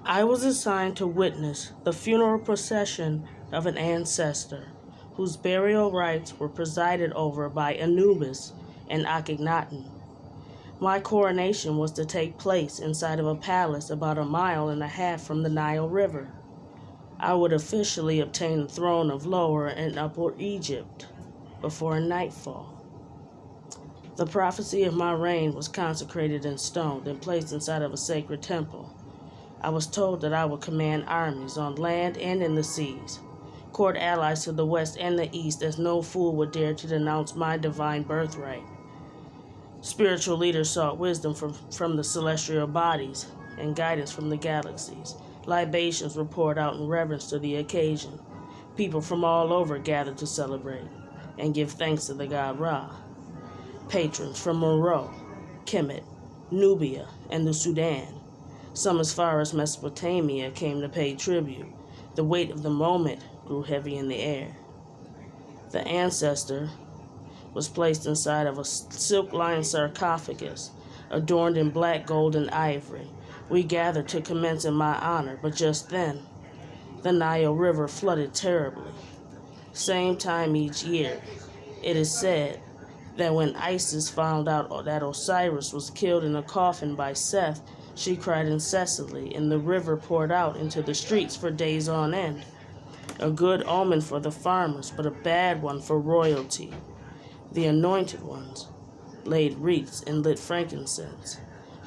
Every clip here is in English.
I was assigned to witness the funeral procession of an ancestor whose burial rites were presided over by Anubis and Akhenaten. My coronation was to take place inside of a palace about 1.5 miles from the Nile River. I would officially obtain the throne of Lower and Upper Egypt before nightfall. The prophecy of my reign was consecrated in stone and placed inside of a sacred temple. I was told that I would command armies on land and in the seas, court allies to the west and the east, as no fool would dare to denounce my divine birthright. Spiritual leaders sought wisdom from the celestial bodies and guidance from the galaxies. Libations were poured out in reverence to the occasion. People from all over gathered to celebrate and give thanks to the god Ra. Patrons from Meroe, Kemet, Nubia, and the Sudan, some as far as Mesopotamia, came to pay tribute. The weight of the moment grew heavy in the air. The ancestor was placed inside of a silk-lined sarcophagus, adorned in black, gold, and ivory. We gathered to commence in my honor, but just then, the Nile River flooded terribly. Same time each year, it is said that when Isis found out that Osiris was killed in a coffin by Seth, she cried incessantly, and the river poured out into the streets for days on end. A good omen for the farmers, but a bad one for royalty. The anointed ones laid wreaths and lit frankincense.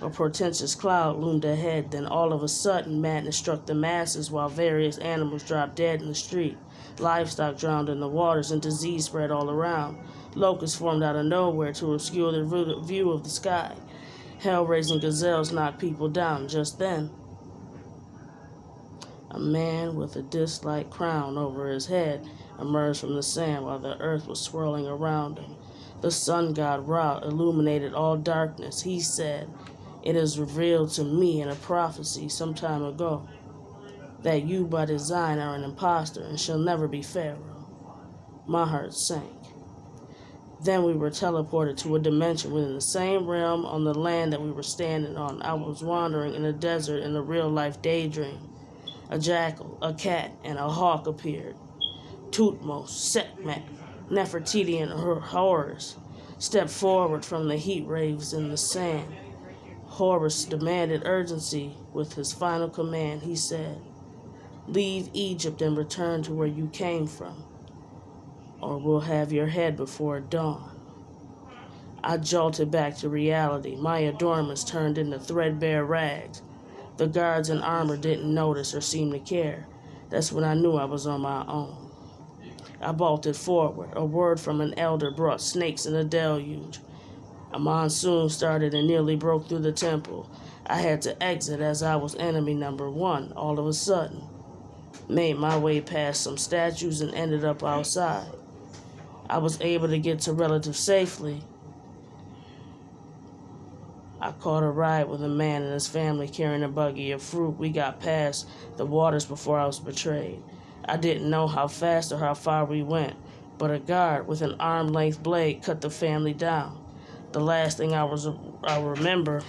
A portentous cloud loomed ahead, then all of a sudden madness struck the masses while various animals dropped dead in the street. Livestock drowned in the waters and disease spread all around. Locusts formed out of nowhere to obscure the view of the sky. Hell-raising gazelles knocked people down. Just then, a man with a disc-like crown over his head emerged from the sand while the earth was swirling around him. The sun god Ra illuminated all darkness. He said, "It is revealed to me in a prophecy some time ago that you by design are an impostor and shall never be Pharaoh." My heart sank. Then we were teleported to a dimension within the same realm on the land that we were standing on. I was wandering in a desert in a real-life daydream. A jackal, a cat, and a hawk appeared. Tutmos, Sekhmet, Nefertiti, and Horus stepped forward from the heat waves in the sand. Horus demanded urgency with his final command. He said, "Leave Egypt and return to where you came from, or we'll have your head before dawn." I jolted back to reality. My adornments turned into threadbare rags. The guards in armor didn't notice or seem to care. That's when I knew I was on my own. I bolted forward. A word from an elder brought snakes in a deluge. A monsoon started and nearly broke through the temple. I had to exit as I was enemy number one. All of a sudden, made my way past some statues and ended up outside. I was able to get to relative safely. I caught a ride with a man and his family carrying a buggy of fruit. We got past the waters before I was betrayed. I didn't know how fast or how far we went, but a guard with an arm-length blade cut the family down. The last thing I remember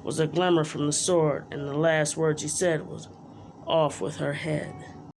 was a glimmer from the sword, and the last words he said was, "Off with her head."